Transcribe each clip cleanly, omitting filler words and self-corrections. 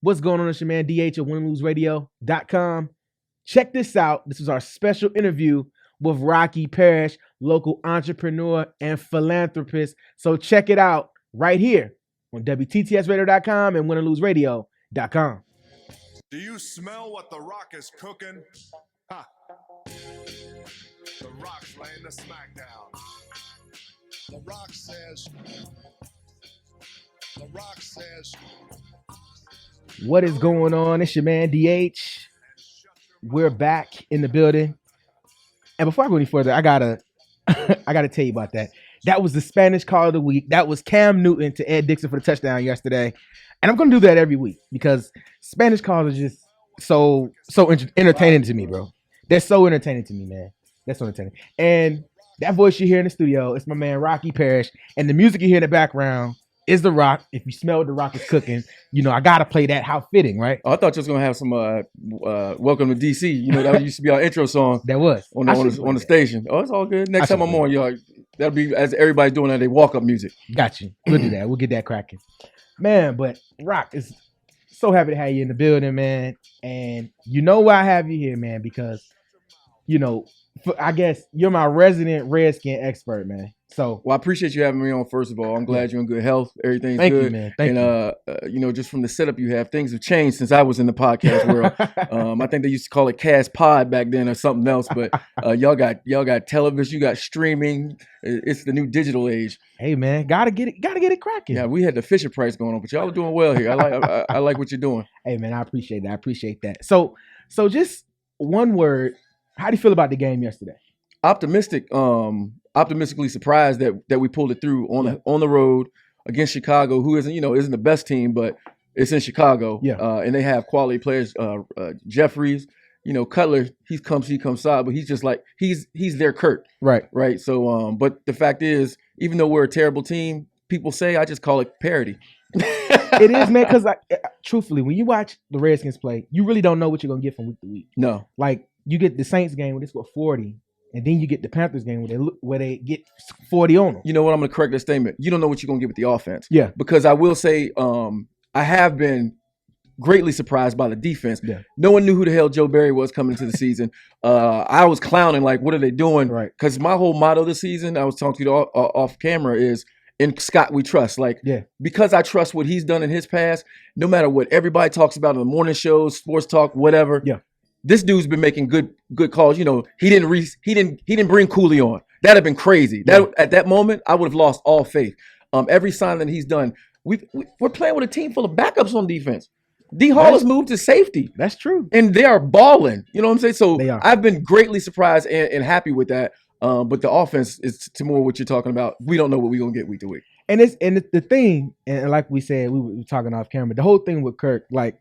What's going on? It's your man DH at winloserradio.com. Check this out. This is our special interview with Rocky Parrish, local entrepreneur and philanthropist. So check it out right here on WTTSradio.com and winloserradio.com. Do you smell what The Rock is cooking? Ha! The Rock's laying the smackdown. The Rock says. What is going on? It's your man DH. We're back in the building. And before I go any further, I gotta tell you about that. That was the Spanish call of the week. That was Cam Newton to Ed Dixon for the touchdown yesterday. And I'm gonna do that every week because Spanish calls are just so entertaining to me, bro. They're so entertaining to me, man. That's so entertaining. And that voice you hear in the studio, it's my man Rocky Parrish. And the music you hear in the background is The Rock. If you smell what The Rock is cooking, you know I gotta play that. How fitting, right? Oh, I thought you was gonna have some "Welcome to DC." You know that used to be our intro song. That was on the station. Oh, it's all good. Next time I'm on, y'all, that'll be as everybody's doing that. They walk up music. Got you. We'll do that. We'll get that cracking, man. But Rock is so happy to have you in the building, man. And you know why I have you here, man? Because you know, I guess you're my resident Redskin expert, man. So, well, I appreciate you having me on. First of all, I'm glad you're in good health. Everything's Thank good. You, man. Thank you. You know, just from the setup you have, things have changed since I was in the podcast world. I think they used to call it Cast Pod back then or something else. But y'all got television, you got streaming. It's the new digital age. Hey, man, gotta get it cracking. Yeah, we had the Fisher Price going on, but y'all are doing well here. I like what you're doing. Hey, man, I appreciate that. So just one word. How do you feel about the game yesterday? Optimistically surprised that we pulled it through on the road against Chicago, who isn't the best team, but it's in Chicago. Yeah. And they have quality players. Jeffries, Cutler, he comes side, but he's just like he's their Kurt. Right. So but the fact is, even though we're a terrible team, people say I just call it parody. It is, man, because truthfully, when you watch the Redskins play, you really don't know what you're gonna get from week to week. No. Like you get the Saints game where they score 40. And then you get the Panthers game where they get 40 on them. You know what? I'm going to correct that statement. You don't know what you're going to get with the offense. Yeah. Because I will say I have been greatly surprised by the defense. Yeah. No one knew who the hell Joe Barry was coming into the season. I was clowning like, what are they doing? Right. Because my whole motto this season, I was talking to you off camera, is in Scott we trust. Like, yeah. Because I trust what he's done in his past, no matter what everybody talks about in the morning shows, sports talk, whatever. Yeah. This dude's been making good calls. He didn't bring Cooley on. That'd have been crazy. Yeah. At that moment, I would have lost all faith. Every sign that he's done, we're playing with a team full of backups on defense. D. Hall has moved to safety. That's true, and they are balling. You know what I'm saying? So they are. I've been greatly surprised and happy with that. But the offense is to more what you're talking about. We don't know what we're gonna get week to week. And the thing, and like we said, we were talking off camera. The whole thing with Kirk, like.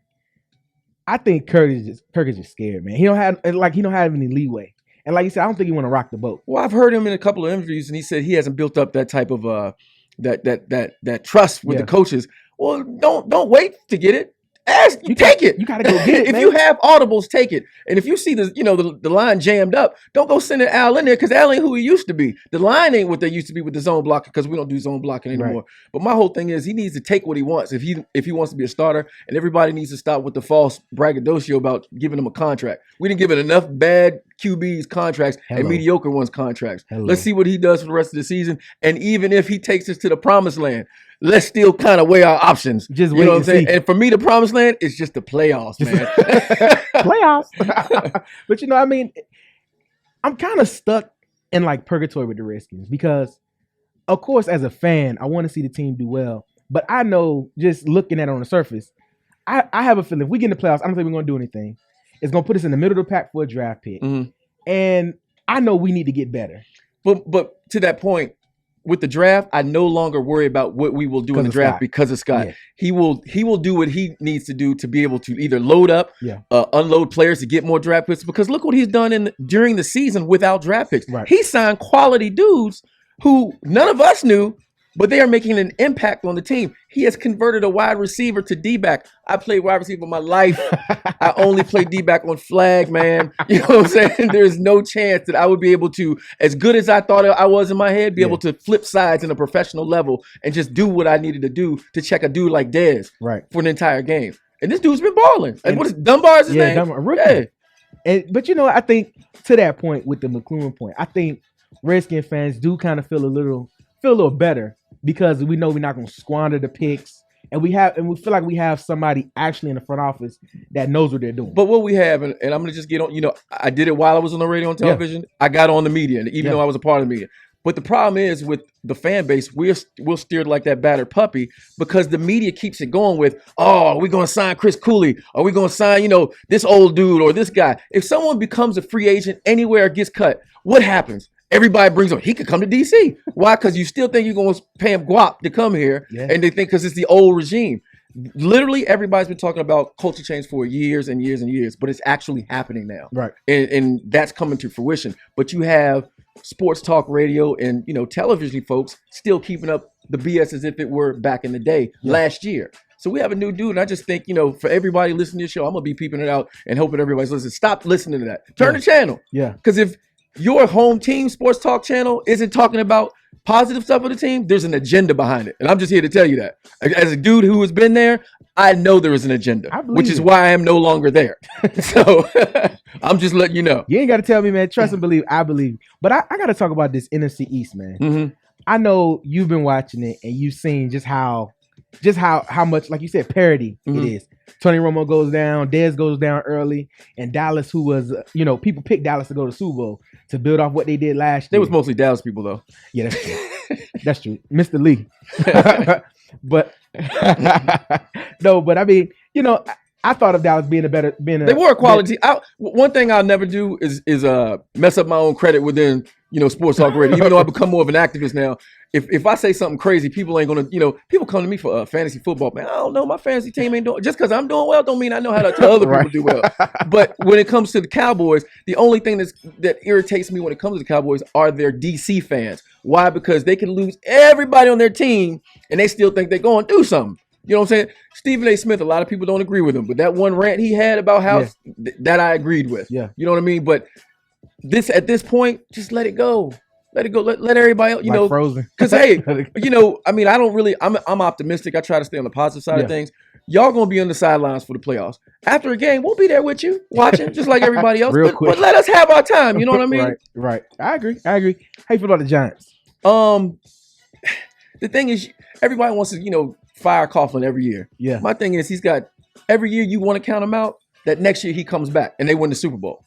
I think Kirk is just scared, man. He don't have any leeway, and like you said, I don't think he want to rock the boat. Well, I've heard him in a couple of interviews, and he said he hasn't built up that type of that trust with the coaches. Well, don't wait to get it. Take it. You gotta go get it. If man. you have audibles, take it. And if you see the line jammed up, don't go sending Al in there because Al ain't who he used to be. The line ain't what they used to be with the zone blocking because we don't do zone blocking anymore. Right. But my whole thing is he needs to take what he wants if he wants to be a starter, and everybody needs to stop with the false braggadocio about giving him a contract. We didn't give it enough bad QBs contracts and mediocre ones contracts. Let's see what he does for the rest of the season. And even if he takes us to the promised land, let's still kind of weigh our options. Just you know what I'm saying? And for me, the promised land is just the playoffs, man. Playoffs. But I mean, I'm kind of stuck in like purgatory with the Redskins because, of course, as a fan, I want to see the team do well. But I know just looking at it on the surface, I have a feeling if we get in the playoffs, I don't think we're going to do anything. It's going to put us in the middle of the pack for a draft pick. Mm-hmm. And I know we need to get better. But to that point, with the draft, I no longer worry about what we will do in the draft because of Scott. Yeah. He will do what he needs to do to be able to either load up, unload players to get more draft picks. Because look what he's done during the season without draft picks. Right. He signed quality dudes who none of us knew, but they are making an impact on the team. He has converted a wide receiver to D-back. I played wide receiver my life. I only play D-back on flag, man. You know what I'm saying? There's no chance that I would be able to, as good as I thought I was in my head, be able to flip sides in a professional level and just do what I needed to do to check a dude like Dez for an entire game. And this dude's been balling. And And- what is Dunbar's his name? Dunbar, rookie. Yeah. But I think to that point with the McLuhan point, I think Redskin fans do kind of feel a little better because we know we're not going to squander the picks, and we feel like we have somebody actually in the front office that knows what they're doing. But what we have, and I'm gonna just get on. I did it while I was on the radio and television. I got on the media, even though I was a part of the media. But the problem is with the fan base, we're steered like that battered puppy because the media keeps it going with, oh, are we going to sign Chris Cooley? Are we going to sign, this old dude or this guy? If someone becomes a free agent anywhere or gets cut, what happens? Everybody brings up, he could come to DC. Why? Because you still think you're going to pay him guap to come here, and they think because it's the old regime. Literally, everybody's been talking about culture change for years and years and years, but it's actually happening now. Right. And that's coming to fruition. But you have sports talk radio and television folks still keeping up the BS as if it were back in the day last year. So we have a new dude, and I just think for everybody listening to your show, I'm gonna be peeping it out and hoping everybody's listening. Stop listening to that. Turn the channel. Yeah. Because if your home team sports talk channel isn't talking about positive stuff of the team, there's an agenda behind it, and I'm just here to tell you that. As a dude who has been there, I know there is an agenda, which is why I am no longer there. So I'm just letting you know. You ain't got to tell me, man. Trust and believe. I believe. But I got to talk about this NFC East, man. Mm-hmm. I know you've been watching it and you've seen just how much, like you said, parity it is. Tony Romo goes down, Dez goes down early, and Dallas, who was, people picked Dallas to go to Super Bowl to build off what they did last year. It was mostly Dallas people, though. Yeah, that's true. That's true. Mr. Lee. But no, but I mean, I thought of Dallas being they were a quality. One thing I'll never do is mess up my own credit within sports talk radio. Even though I've become more of an activist now, if I say something crazy, people ain't gonna people come to me for fantasy football. Man, I don't know, my fantasy team ain't doing. Just because I'm doing well, don't mean I know how to tell other people do well. But when it comes to the Cowboys, the only thing that irritates me when it comes to the Cowboys are their DC fans. Why? Because they can lose everybody on their team and they still think they're going to do something. You know what I'm saying? Stephen A. Smith, a lot of people don't agree with him, but that one rant he had about how that I agreed with. Yeah. You know what I mean? But at this point, just let it go. Let it go. Let everybody else, Frozen. Because hey, I mean, I don't really. I'm optimistic. I try to stay on the positive side of things. Y'all gonna be on the sidelines for the playoffs. After a game, we'll be there with you, watching, just like everybody else. But let us have our time. You know what I mean? Right. I agree. How you feel about the Giants? The thing is, everybody wants to fire Coughlin every year. Yeah. My thing is, he's got every year you want to count him out. That next year he comes back and they win the Super Bowl.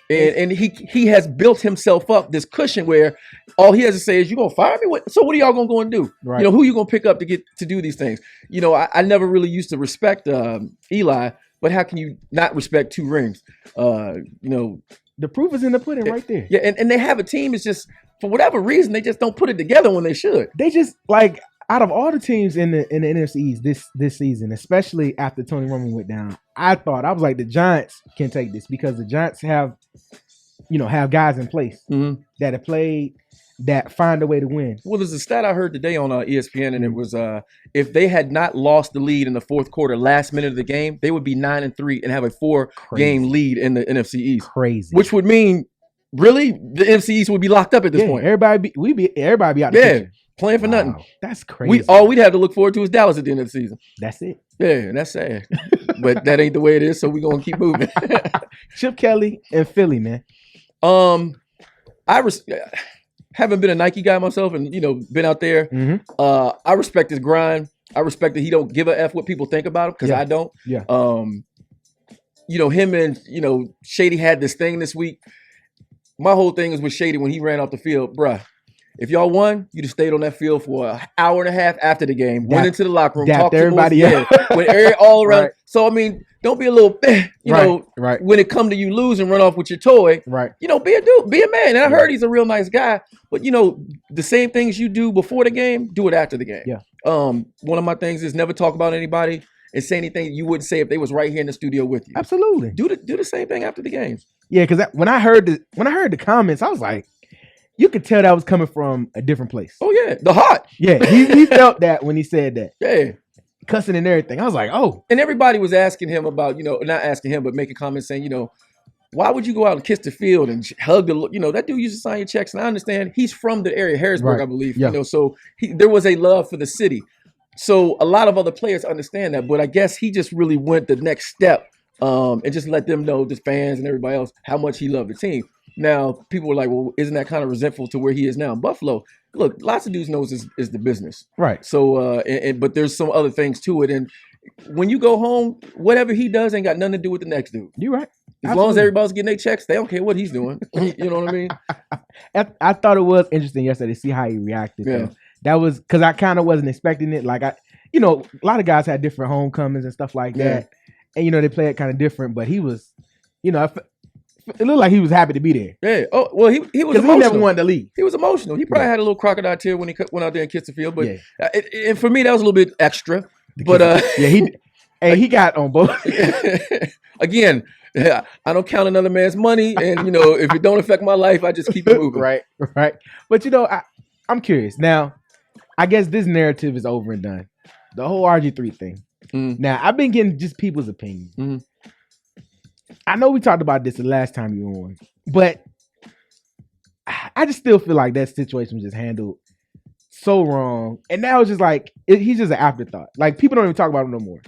And he has built himself up this cushion where all he has to say is, "You gonna fire me? So what are y'all gonna go and do? Right. Who you gonna pick up to get to do these things? I never really used to respect Eli, but how can you not respect 2 rings? The proof is in the pudding right there. Yeah, and they have a team. It's just for whatever reason they just don't put it together when they should. They just out of all the teams in the NFC East this season, especially after Tony Romo went down, I was like, the Giants can take this because the Giants have guys in place that have played, that find a way to win. Well, there's a stat I heard today on ESPN, and it was if they had not lost the lead in the fourth quarter, last minute of the game, they would be 9-3 and have a 4-game lead in the NFC East. Crazy. Which would mean, really, the NFC East would be locked up at this point. Everybody be out the kitchen. Playing for nothing. That's crazy. All we'd have to look forward to is Dallas at the end of the season. That's it. Yeah, and that's sad. But that ain't the way it is, so we're going to keep moving. Chip Kelly and Philly, man. I haven't been a Nike guy myself and, been out there. I respect his grind. I respect that he don't give a F what people think about him because I don't. Yeah. Him and, Shady had this thing this week. My whole thing is with Shady when he ran off the field, bruh. If y'all won, you just stayed on that field for an hour and a half after the game. Went into the locker room, talked to everybody. Went all around. Right. So I mean, don't be a little, right. When it come to you lose and run off with your toy. Right. Be a dude, be a man. And I heard he's a real nice guy. But the same things you do before the game, do it after the game. Yeah. One of my things is never talk about anybody and say anything you wouldn't say if they was right here in the studio with you. Absolutely. Do the same thing after the games. Yeah, because when I heard the comments, I was like, you could tell that was coming from a different place. Oh yeah, the heart. Yeah, he felt that when he said that. Yeah, cussing and everything. I was like, oh. And everybody was asking him about, not asking him, but making comments saying, why would you go out and kiss the field and hug the, that dude used to sign your checks. And I understand he's from the area, Harrisburg, right. I believe. Yeah. So there was a love for the city. So a lot of other players understand that, but I guess he just really went the next step and just let them know, the fans and everybody else, how much he loved the team. Now, people were like, well, isn't that kind of resentful to where he is now in Buffalo? Look, lots of dudes knows is the business. Right. So, but there's some other things to it. And when you go home, whatever he does ain't got nothing to do with the next dude. You're right. As long as everybody's getting their checks, they don't care what he's doing. You know what I mean? I thought it was interesting yesterday to see how he reacted. Yeah. Though. That was because I kind of wasn't expecting it. Like a lot of guys had different homecomings and stuff like that. And, they play it kind of different, but he was, it looked like he was happy to be there. Yeah. Oh, well, he was emotional. He never wanted to leave. He was emotional. He probably had a little crocodile tear when he went out there and kissed the field. But and for me, that was a little bit extra. But he got on both. Again, I don't count another man's money, and if it don't affect my life, I just keep it moving. Right. But I'm curious. Now, I guess this narrative is over and done. The whole RG3 thing. Now, I've been getting just people's opinions. I know we talked about this the last time you were on, but I just still feel like that situation was just handled so wrong. And now it's just like, he's just an afterthought. Like, people don't even talk about him no more.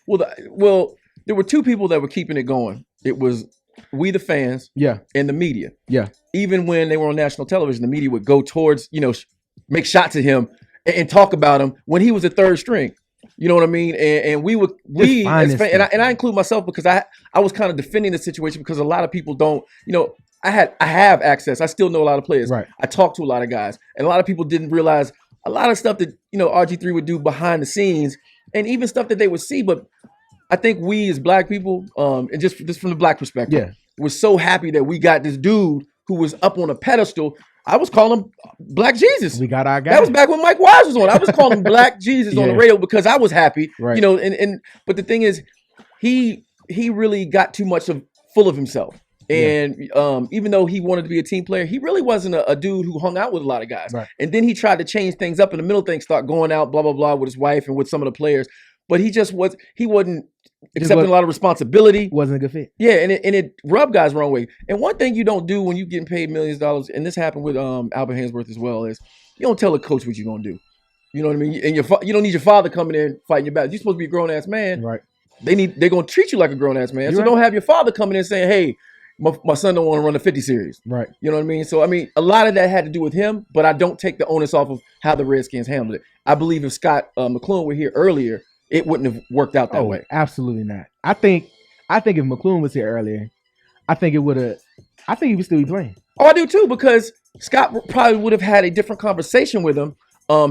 Well, there were two people that were keeping it going. It was we, the fans, and the media. Yeah. Even when they were on national television, the media would go towards, make shots at him and talk about him when he was a third string. You know what I mean? And as fans, and I include myself because I was kind of defending the situation because a lot of people don't, I have access. I still know a lot of players. Right. I talk to a lot of guys, and a lot of people didn't realize a lot of stuff that RG3 would do behind the scenes, and even stuff that they would see. But I think we as black people, and just from the black perspective, we're so happy that we got this dude who was up on a pedestal. I was calling him Black Jesus. We got our guy. That was back when Mike Wise was on. I was calling him Black Jesus on the radio because I was happy. Right. But the thing is, he really got too much full of himself. And even though he wanted to be a team player, he really wasn't a dude who hung out with a lot of guys. Right. And then he tried to change things up in the middle, things start going out, blah, blah, blah, with his wife and with some of the players. But he wasn't accepting a lot of responsibility. Wasn't a good fit. Yeah, and it rubbed guys the wrong way. And one thing you don't do when you getting paid millions of dollars, and this happened with Albert Hansworth as well, is you don't tell a coach what you're gonna do. You know what I mean? And you don't need your father coming in fighting your battle. You're supposed to be a grown ass man. Right. They're gonna treat you like a grown ass man. So don't have your father coming in saying, "Hey, my son don't want to run a 50 series." Right. You know what I mean? So a lot of that had to do with him, but I don't take the onus off of how the Redskins handled it. I believe if Scott McClune were here earlier, it wouldn't have worked out that way. Absolutely not. I think if McClune was here earlier, I think he would still be playing. Oh, I do too, because Scott probably would have had a different conversation with him.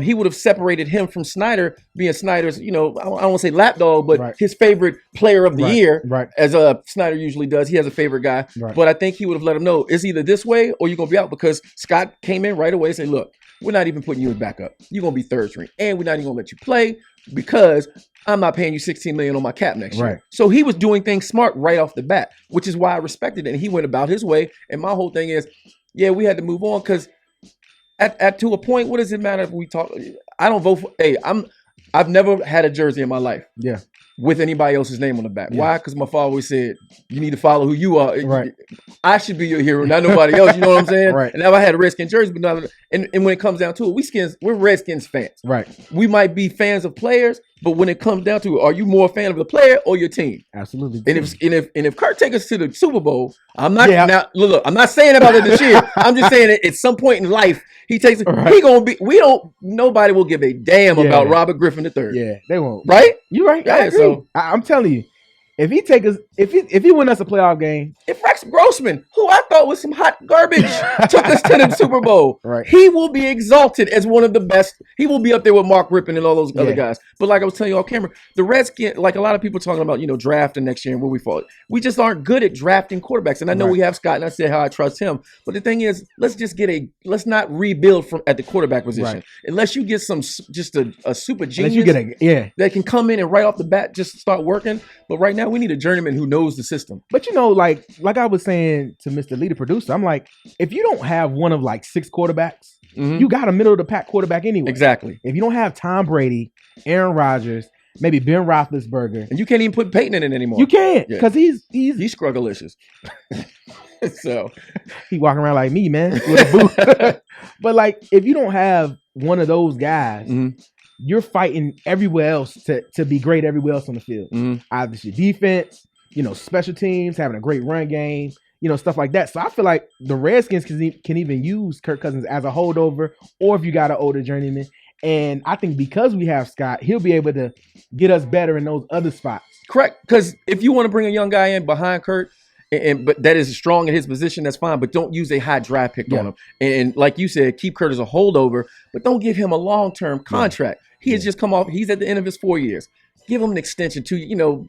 He would have separated him from Snyder, being Snyder's, I don't want to say lapdog, but his favorite player of the year, as Snyder usually does. He has a favorite guy. Right. But I think he would have let him know, it's either this way or you're going to be out, because Scott came in right away and said, look, we're not even putting you as backup. You're going to be third string, and we're not even going to let you play because I'm not paying you $16 million on my cap next year. So he was doing things smart right off the bat, which is why I respected it. And he went about his way. And my whole thing is, we had to move on because to a point, what does it matter if we talk? I don't vote for. I've never had a jersey in my life. Yeah. With anybody else's name on the back. Why? Because my father always said, you need to follow who you are. Right. I should be your hero, not nobody else. You know what I'm saying? Right. And now I had a Redskin jersey, but not, and when it comes down to it, we're Redskins fans. Right. We might be fans of players, but when it comes down to it, are you more a fan of the player or your team? Absolutely. And if Kurt take us to the Super Bowl, I'm not now look, I'm not saying about it this year. I'm just saying at some point in life, he takes it. Right. He gonna be. Nobody will give a damn about Robert Griffin III. Yeah, they won't. Right? You're right. Yeah, so I'm telling you, if he take us, if he win us a playoff game, if Rex Grossman, who I thought was some hot garbage, took us to the Super Bowl, he will be exalted as one of the best. He will be up there with Mark Rippon and all those other guys. But like I was telling you off camera, the Redskins, like a lot of people talking about, drafting next year and where we fall. We just aren't good at drafting quarterbacks. And I know we have Scott, and I said how I trust him. But the thing is, let's not rebuild at the quarterback position unless you get just a super genius that can come in and right off the bat just start working. But right now, we need a journeyman who knows the system. But like I was saying to Mr. Lee, the producer, I'm like, if you don't have one of like 6 quarterbacks, you got a middle of the pack quarterback anyway. Exactly. If you don't have Tom Brady, Aaron Rodgers, maybe Ben Roethlisberger, and you can't even put Peyton in it anymore. You can't, because he's scruggalicious. So he walking around like me, man, with a boot. But like, if you don't have one of those guys, you're fighting everywhere else to be great everywhere else on the field. Either it's your defense, special teams, having a great run game, stuff like that. So I feel like the Redskins can even use Kirk Cousins as a holdover, or if you got an older journeyman. And I think because we have Scott, he'll be able to get us better in those other spots. Correct. Because if you want to bring a young guy in behind Kurt, but that is strong in his position, that's fine. But don't use a high draft pick on him. And like you said, keep Kurt as a holdover, but don't give him a long-term contract. He has just come off. He's at the end of his 4 years. Give him an extension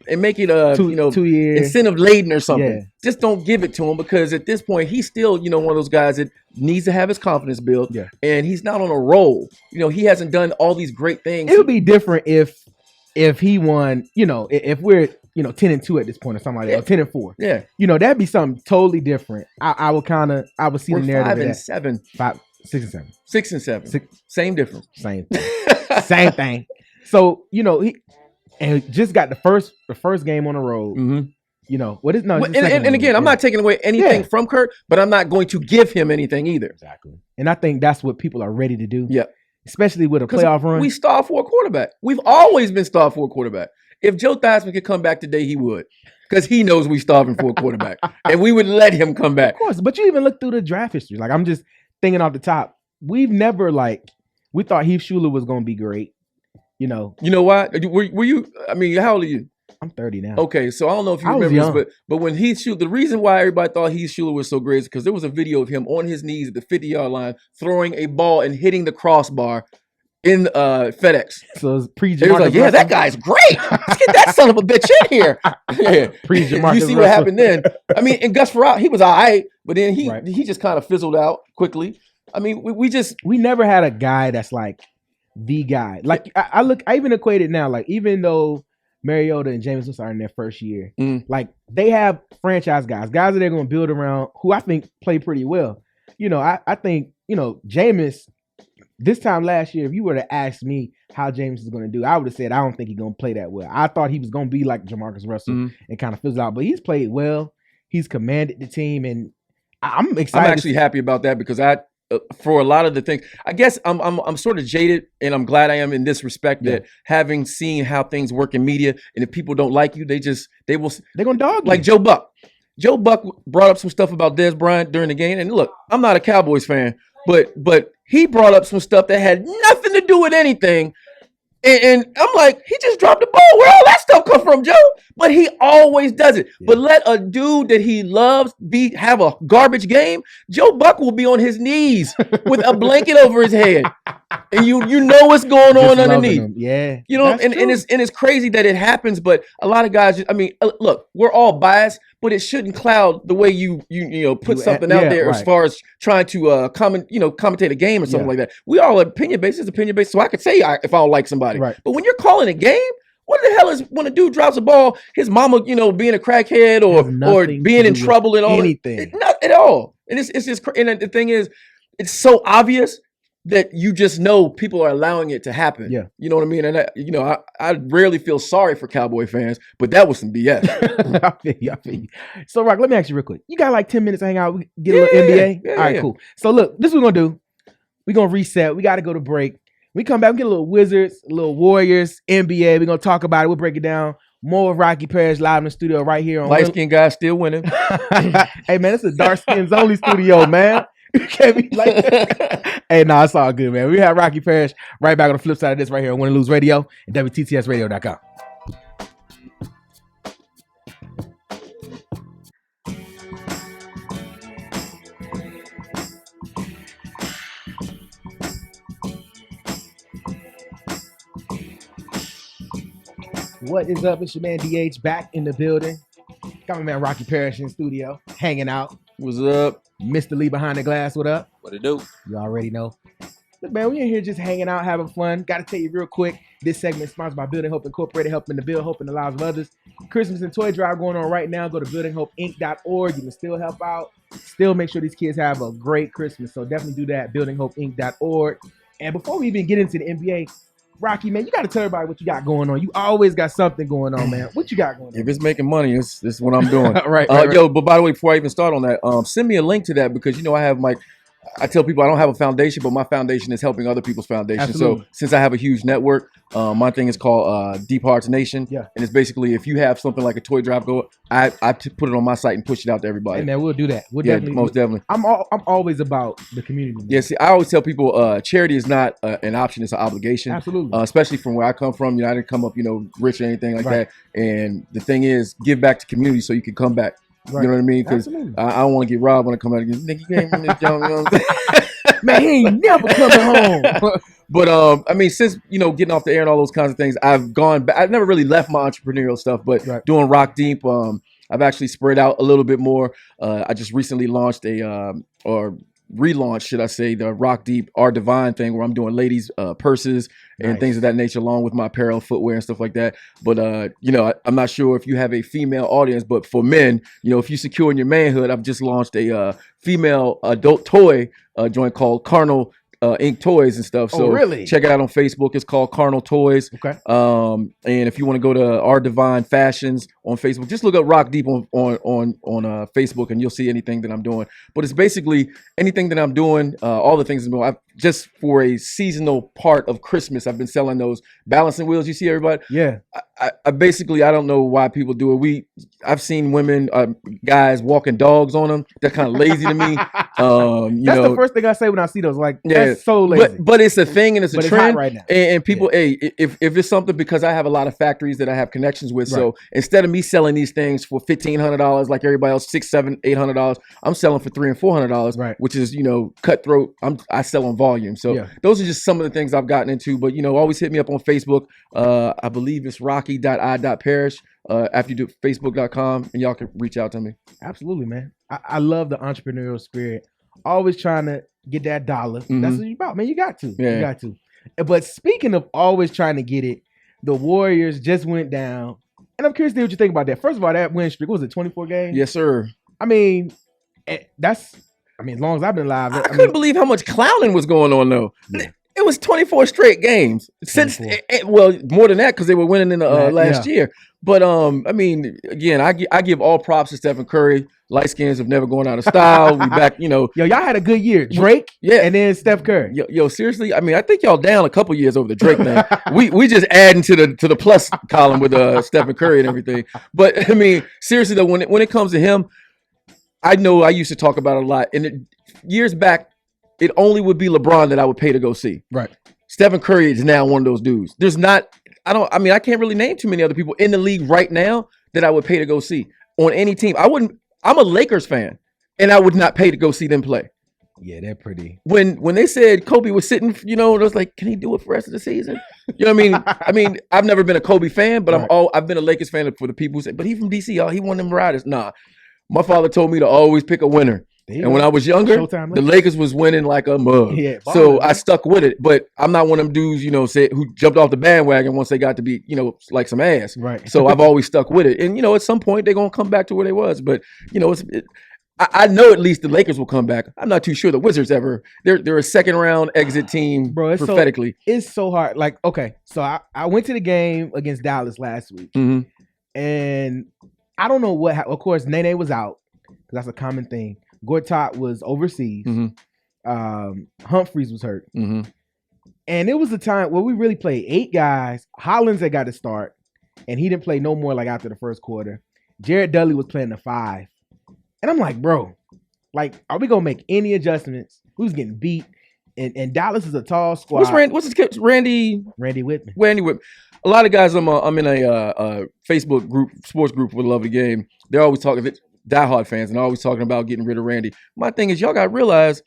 and make it a 2 years incentive laden or something. Yeah. Just don't give it to him, because at this point he's still one of those guys that needs to have his confidence built. Yeah. And he's not on a roll. He hasn't done all these great things. It would be different if he won. If we're 10-2 at this point or something like that, or 10-4. Yeah. That'd be something totally different. I would see We're the narrative. 5 and 7. 6 and 7. 6 and 7. Same difference. Same thing. Same thing. So he just got the first game on the road. What is and again, I'm not taking away anything from Kurt, but I'm not going to give him anything either. Exactly. And I think that's what people are ready to do. Yeah. Especially with a playoff run. We starved for a quarterback. We've always been starved for a quarterback. If Joe Theismann could come back today, he would. Because he knows we starving for a quarterback. And we would let him come back. Of course. But you even look through the draft history. Like, I'm just thinking off the top. We've never, we thought Heath Schuler was going to be great. You know why? Were you, how old are you? I'm 30 now. Okay, so I don't know if you remember this, but when Heath Schuler, the reason why everybody thought Heath Schuler was so great is because there was a video of him on his knees at the 50-yard line throwing a ball and hitting the crossbar in FedEx. So it's It was like, that guy's great. Let's get that son of a bitch in here. Yeah. You see what happened then. And Gus Farrar, he was all right, but then he just kind of fizzled out quickly. We never had a guy that's like the guy. Like I even equate it now. Like, even though Mariota and Jameis Winston are in their first year, like, they have franchise guys that they're going to build around, who I think play pretty well. I think Jameis. This time last year, if you were to ask me how Jameis is going to do, I would have said I don't think he's going to play that well. I thought he was going to be like Jamarcus Russell and kind of fizzle out, but he's played well. He's commanded the team, and I'm excited. I'm actually happy about that, because for a lot of the things, I guess I'm sort of jaded, and I'm glad I am in this respect that having seen how things work in media, and if people don't like you, they're gonna dog you. Like Joe Buck. Joe Buck brought up some stuff about Dez Bryant during the game, and look, I'm not a Cowboys fan, but he brought up some stuff that had nothing to do with anything. And I'm like, he just dropped the ball. Where all that stuff come from, Joe? But he always does it. Yeah. But let a dude that he loves have a garbage game. Joe Buck will be on his knees with a blanket over his head, and you know what's going on underneath. Yeah, and it's crazy that it happens. But a lot of guys, look, we're all biased, but it shouldn't cloud the way you put something out there as far as trying to commentate a game or something like that. We all opinion based. It's opinion based, so I could say if I don't like somebody. Right. But when you're calling a game, what the hell is when a dude drops a ball, his mama, being a crackhead or being in trouble and all anything? Not at all. And it's just, and the thing is, it's so obvious that you just know people are allowing it to happen. Yeah. You know what I mean? And I rarely feel sorry for Cowboy fans, but that was some BS. I feel you. So, Rock, let me ask you real quick. You got like 10 minutes to hang out, get a little NBA? Yeah, all right, cool. So look, this is what we're gonna do. We're gonna reset. We gotta go to break. We come back, we get a little Wizards, a little Warriors, NBA. We're gonna talk about it. We'll break it down. More of Rocky Parrish live in the studio right here on Light skinned guy still winning. Hey man, it's a dark skins only studio, man. You can't be like that. Hey, no, it's all good, man. We have Rocky Parrish right back on the flip side of this right here on Win and Lose Radio and WTTSradio.com. What is up? It's your man DH back in the building. Got my man Rocky Parrish in the studio, hanging out. What's up? Mr. Lee behind the glass, what up? What it do? You already know. Look, man, we in here just hanging out, having fun. Got to tell you real quick, this segment is sponsored by Building Hope Incorporated, helping to build hope in the lives of others. Christmas and toy drive going on right now. Go to buildinghopeinc.org. You can still help out. Still make sure these kids have a great Christmas. So definitely do that, buildinghopeinc.org. And before we even get into the NBA, Rocky, man, you got to tell everybody what you got going on. You always got something going on, man. What you got going on? If it's making money, this is what I'm doing. right. Yo, but by the way, before I even start on that, send me a link to that because, I have I tell people I don't have a foundation, but my foundation is helping other people's foundation. Absolutely. So since I have a huge network, my thing is called Deep Hearts Nation. Yeah. And it's basically if you have something like a toy drive, I put it on my site and push it out to everybody. Hey man, we'll do that. We'll Yeah, definitely. most definitely. I'm always about the community. Man. Yeah, see, I always tell people charity is not an option; it's an obligation. Absolutely. Especially from where I come from, I didn't come up, rich or anything like Right. that. And the thing is, give back to community so you can come back. Right. You know what I mean? Because Absolutely. I don't want to get robbed when I come out again. Nigga, you ain't in this junk, you know what I'm saying? Man, he ain't never coming home. But I mean, since getting off the air and all those kinds of things, I've gone back. I've never really left my entrepreneurial stuff, but Right. doing Rock Deep, I've actually spread out a little bit more. I just recently launched or relaunched, should I say, the Rock Deep Our Divine thing, where I'm doing ladies' purses and Nice. things of that nature, along with my apparel, footwear, and stuff like that. But I'm not sure if you have a female audience, but for men, if you secure in your manhood, I've just launched a female adult toy joint called Carnal Ink Toys and stuff. So really? check it out on Facebook. It's called Carnal Toys. Okay. And if you want to go to Our Divine Fashions on Facebook, just look up Rock Deep on Facebook, and you'll see anything that I'm doing. But it's basically anything that I'm doing, all the things I'm doing. Just for a seasonal part of Christmas, I've been selling those balancing wheels. You see everybody? Yeah. I basically, I don't know why people do it. I've seen women, guys walking dogs on them. They're kind of lazy to me. That's the first thing I say when I see those. Like, that's so lazy. But it's a thing and it's a But it's trend hot right now. And people, hey, if it's something, because I have a lot of factories that I have connections with. Right. So instead of me selling these things for $1,500 like everybody else, $600, $700, $800, I'm selling for $300 and $400, Right. which is cutthroat. I sell on volume. So Yeah. those are just some of the things I've gotten into. But always hit me up on Facebook. I believe it's Rocky.I.Parrish. After you do Facebook.com, and y'all can reach out to me. Absolutely, man. I love the entrepreneurial spirit. Always trying to get that dollar. That's what you about, man. You got to. Yeah. You got to. But speaking of always trying to get it, the Warriors just went down. And I'm curious to hear what you think about that. First of all, that win streak, what was it, 24 games? Yes, sir. I mean, as long as I've been live. I couldn't believe how much clowning was going on, though. Yeah. It was 24 straight games since, 24. well, more than that because they were winning in the last Yeah. year. But I mean, again, I give all props to Stephen Curry. Light skins have never gone out of style. We back, Yo, y'all had a good year. Drake, Yeah. and then Steph Curry. Yo, seriously. I mean, I think y'all down a couple years over the Drake thing. we just adding to the plus column with Stephen Curry and everything. But I mean, seriously though, when it comes to him, I know I used to talk about it a lot, and years back, it only would be LeBron that I would pay to go see. Right. Stephen Curry is now one of those dudes. I can't really name too many other people in the league right now that I would pay to go see on any team. I'm a Lakers fan, and I would not pay to go see them play. Yeah, they're pretty. When they said Kobe was sitting, it was like, can he do it for the rest of the season? You know what I mean? I've never been a Kobe fan, but Right. I've been a Lakers fan for the people who say, but he from DC, he won them riders. Nah. My father told me to always pick a winner. And when I was younger, Showtime the Lakers was winning like a mug. Yeah, So balling, I man. stuck with it. But I'm not one of them dudes, who jumped off the bandwagon once they got to be, like some ass. Right. So I've always stuck with it. And, at some point they're going to come back to where they was. But, I know at least the Lakers will come back. I'm not too sure the Wizards ever. They're a second round exit team, Bro, it's prophetically. It's so hard. Like, okay, so I went to the game against Dallas last week, Mhm. and I don't know what. Of course, Nene was out because that's a common thing. Gortat was overseas. Mhm. Humphreys was hurt, Mhm. and it was a time where we really played 8 guys. Hollins had got to start, and he didn't play no more like after the first quarter. Jared Dudley was playing the 5, and I'm like, bro, like, are we gonna make any adjustments? We was getting beat, and Dallas is a tall squad. What's his kid? Randy Whitman. Whitman. A lot of guys. I'm in a Facebook group, sports group with Love the Game. They're always talking. Diehard fans, and always talking about getting rid of Randy. My thing is, y'all got to realize,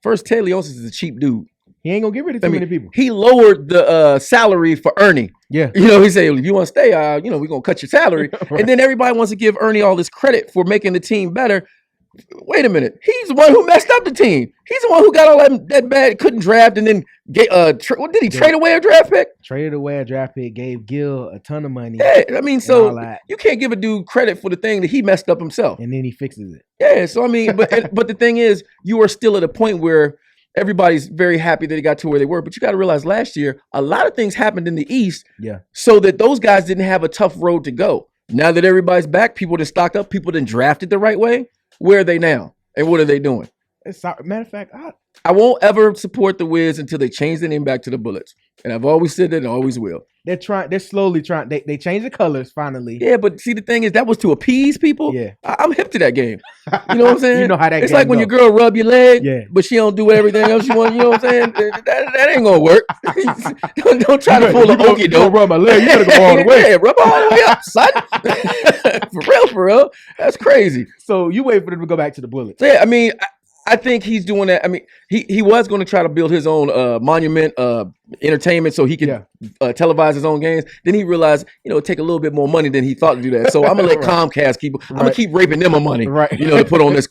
first, Ted Leonsis is a cheap dude. He ain't gonna get rid of too many people. He lowered the salary for Ernie. Yeah. He said, if you want to stay, we're going to cut your salary. Right. And then everybody wants to give Ernie all this credit for making the team better. Wait a minute. He's the one who messed up the team. He's the one who got all that bad, couldn't draft, and then what did he trade away a draft pick? Traded away a draft pick, gave Gil a ton of money. Yeah, I mean, and so all that. you can't give a dude credit for the thing that he messed up himself. And then he fixes it. Yeah, so I mean, but the thing is, you are still at a point where everybody's very happy that they got to where they were. But you got to realize last year, a lot of things happened in the East. Yeah. So that those guys didn't have a tough road to go. Now that everybody's back, people that stocked up, people that drafted the right way. Where are they now? And what are they doing? Matter of fact, I won't ever support the Wiz until they change the name back to the Bullets. And I've always said that and always will. they're slowly trying. They changed the colors finally. Yeah, but see, the thing is, that was to appease people. Yeah. I'm hip to that game. You know what I'm saying? You know how that It's game like when go. your girl rub your leg, Yeah. but she don't do everything else you want. You know what I'm saying? That ain't gonna work. don't try to pull an okie Don't doke. rub my leg. You gotta go all the way. Yeah, rub all the way up, son. For real. That's crazy. So you wait for them to go back to the Bullets. So yeah, I mean, I think he's doing that. I mean, he was going to try to build his own monument entertainment so he could televise his own games. Then he realized, it'd take a little bit more money than he thought to do that. So I'm gonna let Comcast I'm gonna keep raping them my money, to put on this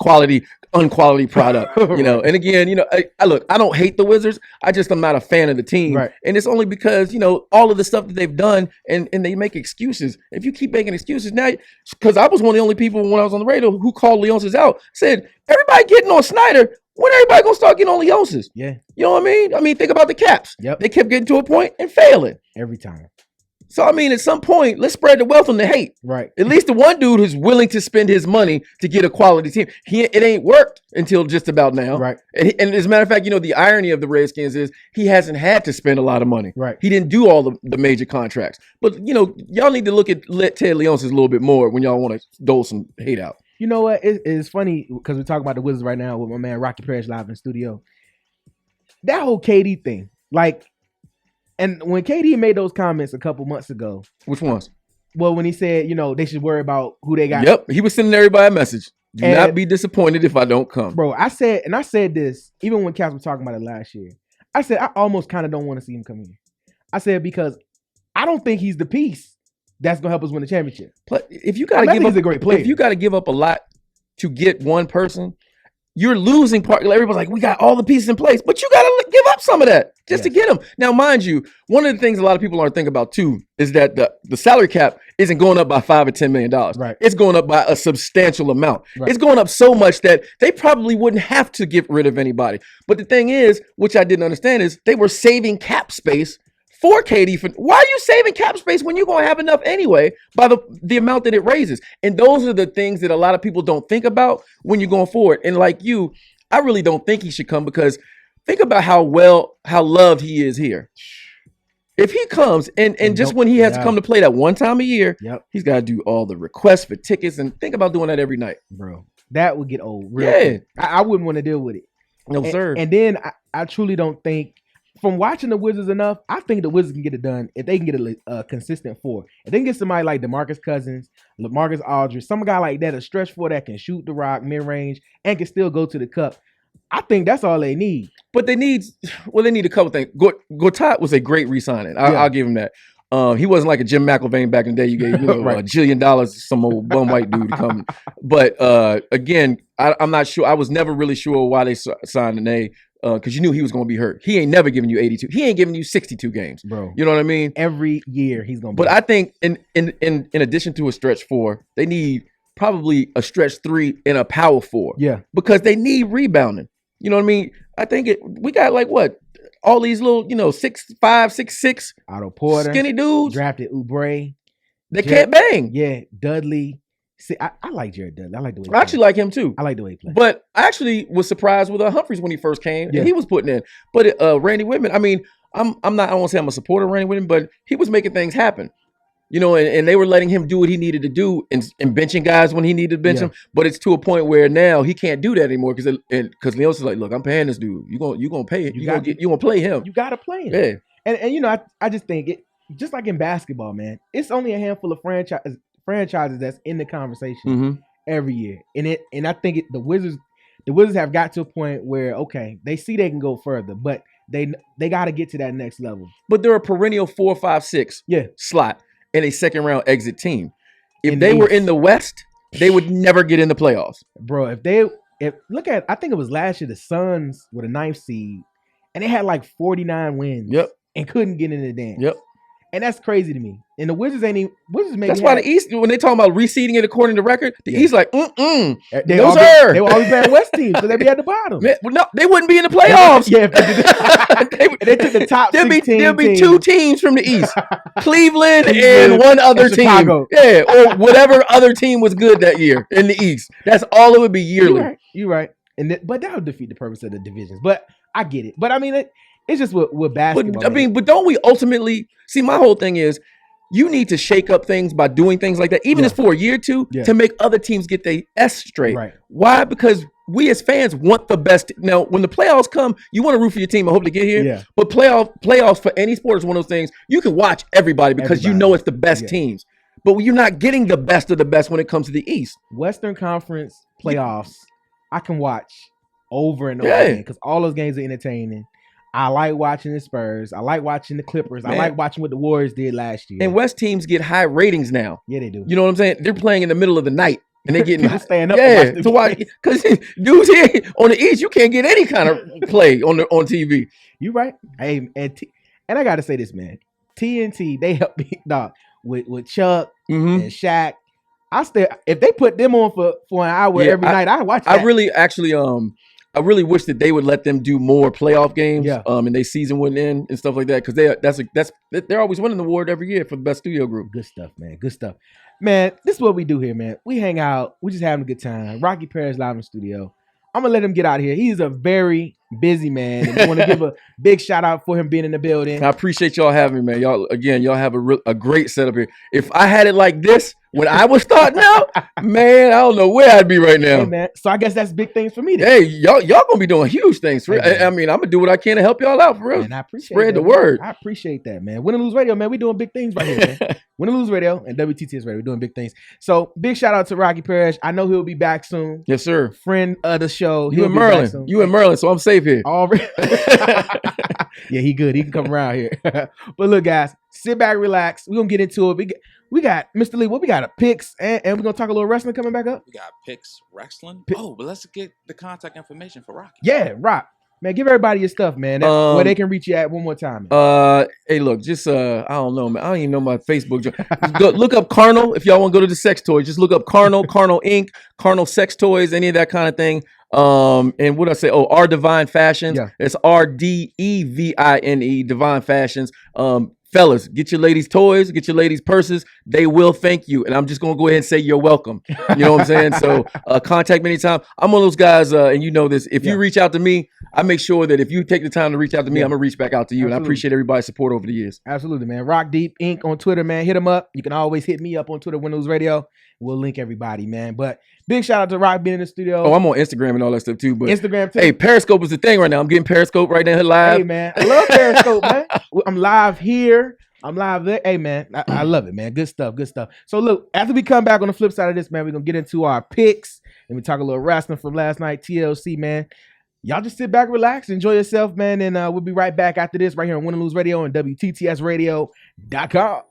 unquality product. And again, I look, I don't hate the Wizards. I'm not a fan of the team, and it's only because all of the stuff that they've done, and they make excuses. If you keep making excuses now, because I was one of the only people when I was on the radio who called Leonsis out, said everybody getting on Snyder. When everybody gonna start getting on Leonsis? Yeah. You know what I mean? I mean, think about the Caps. Yep. They kept getting to a point and failing. Every time. So, I mean, at some point, let's spread the wealth and the hate. Right. At least the one dude who's willing to spend his money to get a quality team. It ain't worked until just about now. Right. And as a matter of fact, the irony of the Redskins is he hasn't had to spend a lot of money. Right. He didn't do all the major contracts. But, y'all need to look at Ted Leonsis a little bit more when y'all want to dole some hate out. You know what? It's funny because we're talking about the Wizards right now with my man Rocky Parrish live in the studio. That whole KD thing, and when KD made those comments a couple months ago. Which ones? Well, when he said, they should worry about who they got. Yep, he was sending everybody a message. Do not be disappointed if I don't come. Bro, I said this, even when Cass was talking about it last year. I said, I almost kind of don't want to see him come here. I said, because I don't think he's the piece that's gonna help us win the championship. If you gotta give up, a great player. If you gotta give up a lot to get one person, you're losing part. Everybody's like, we got all the pieces in place, but you gotta give up some of that just to get them. Now, mind you, one of the things a lot of people aren't thinking about too is that the salary cap isn't going up by $5 or $10 million. Right. It's going up by a substantial amount. Right. It's going up so much that they probably wouldn't have to get rid of anybody. But the thing is, which I didn't understand, is they were saving cap space for KD. Why are you saving cap space when you're going to have enough anyway by the amount that it raises? And those are the things that a lot of people don't think about when you're going forward. And like you, I really don't think he should come, because think about how loved he is here. If he comes and just when he has to come to play that one time a year, he's got to do all the requests for tickets, and think about doing that every night. Bro, that would get old. Quick. I wouldn't want to deal with it. No, sir. And then I truly don't think, from watching the Wizards enough, I think the Wizards can get it done if they can get a consistent four. If they can get somebody like DeMarcus Cousins, LaMarcus Aldridge, some guy like that, a stretch four that can shoot the rock mid-range and can still go to the cup, I think that's all they need. But they need a couple things. Gortat was a great re-signing. I'll give him that. He wasn't like a Jim McIlvain back in the day. You gave $1 jillion to some old bum white dude to come. But again, I'm not sure. I was never really sure why they signed Nene. Because you knew he was going to be hurt. He ain't never giving you 82. He ain't giving you 62 games, bro. You know what I mean? Every year he's going to. But I think in addition to a stretch four, they need probably a stretch three and a power four. Yeah, because they need rebounding. You know what I mean? I think we got all these little 6'5", 6'6" Otto Porter, skinny dudes. Drafted Oubre. They can't bang. Yeah, Dudley. See, I like Jared Dudley. I like the way he I actually like him too. I like the way he plays. But I actually was surprised with Humphries when he first came, and he was putting in. But Randy Whitman, I mean, I'm not. I don't want to say I'm a supporter of Randy Whitman, but he was making things happen. And they were letting him do what he needed to do and benching guys when he needed to bench them. But it's to a point where now he can't do that anymore because Leon's like, look, I'm paying this dude. You gonna pay it. You gonna play him. You gotta play him. Yeah. And I just think it, just like in basketball, man, it's only a handful of franchises that's in the conversation every year. And I think the Wizards have got to a point where, okay, they see they can go further, but they got to get to that next level. But they're a perennial 4, 5, 6 slot and a second round exit team. If they were in the West, they would never get in the playoffs. Bro, I think it was last year, the Suns were the 9th seed and they had 49 wins. Yep. And couldn't get in the dance. Yep. And that's crazy to me. And the Wizards maybe. That's why the East, when they talking about reseeding it according to record, the East They were always playing West teams, so they'd be at the bottom. Man, no, they wouldn't be in the playoffs. They took the top 16 There'll be 2 teams from the East, Cleveland and one other team. Chicago. Yeah, or whatever other team was good that year in the East. That's all it would be yearly. You're right. but that would defeat the purpose of the divisions. But I get it. But I mean, it's just with basketball. But I mean, but don't we ultimately see? My whole thing is, you need to shake up things by doing things like that, even if it's for a year or two, to make other teams get their S straight. Right. Why? Because we as fans want the best. Now, when the playoffs come, you want to root for your team and hope to get here. Yeah. But playoffs for any sport is one of those things you can watch everybody because you know it's the best teams. But you're not getting the best of the best when it comes to the East. Western Conference playoffs, I can watch over and over again because all those games are entertaining. I like watching the Spurs. I like watching the Clippers. Man. I like watching what the Warriors did last year. And West teams get high ratings now. Yeah, they do. You know what I'm saying? They're playing in the middle of the night. And they're getting staying up to watch because dudes here on the East, you can't get any kind of play on TV. You right. Hey, and I gotta say this, man. TNT, they helped me, dog, with Chuck and Shaq. If they put them on for an hour every night, I watch that. I really wish that they would let them do more playoff games. And they season wouldn't end and stuff like that because they're always winning the award every year for the best studio group. Good stuff, man. Good stuff, man. This is what we do here, man. We hang out. We just having a good time. Rocky Parrish live in the studio. I'm gonna let him get out of here. He's a very busy man, and I want to give a big shout out for him being in the building. I appreciate y'all having me, man. Y'all have a great setup here. If I had it like this when I was starting out, man, I don't know where I'd be right now. Hey, man. So I guess that's big things for me then. Hey, y'all gonna be doing huge things. I mean, I'm gonna do what I can to help y'all out for real. Man, I appreciate Spread that, the word. I appreciate that, man. Win and Lose Radio, man. We doing big things right here, man. Win and Lose Radio and WTTS Radio. We're doing big things. So big shout out to Rocky Parrish. I know he'll be back soon. Yes, sir. Friend of the show. You in Maryland. You in Maryland, so I'm safe here. Already. Yeah, he good. He can come around here. But look, guys, sit back, relax. We're gonna get into it. We got Mr. Lee. What we got? A picks, and we're gonna talk a little wrestling coming back up. We got picks wrestling. But let's get the contact information for Rocky. Yeah, Rock. Man, give everybody your stuff, man. Where they can reach you at one more time. Man. Hey, look, just I don't know, man. I don't even know my Facebook. Just look up Carnal if y'all want to go to the sex toys. Just look up Carnal, Carnal Inc., Carnal Sex Toys, any of that kind of thing. And what I say? Oh, Our Divine Fashions. Yeah. It's RDEVINE, Divine Fashions. Fellas, get your ladies' toys, get your ladies' purses. They will thank you. And I'm just going to go ahead and say you're welcome. You know what I'm saying? So contact me anytime. I'm one of those guys, and you know this. If you reach out to me, I make sure that if you take the time to reach out to me, I'm going to reach back out to you. Absolutely. And I appreciate everybody's support over the years. Absolutely, man. Rock Deep Inc. on Twitter, man. Hit them up. You can always hit me up on Twitter, Windows Radio. We'll link everybody, man. But big shout out to Rock being in the studio. Oh, I'm on Instagram and all that stuff too. But Instagram too. Hey, Periscope is the thing right now. I'm getting Periscope right now live. Hey, man. I love Periscope, man. I'm live here. I'm live there. Hey, man. I love it, man. Good stuff. Good stuff. So, look, after we come back on the flip side of this, man, we're going to get into our picks. And we talk a little wrestling from last night, TLC, man. Y'all just sit back, relax, enjoy yourself, man. And we'll be right back after this right here on Win and Lose Radio and WTTSradio.com.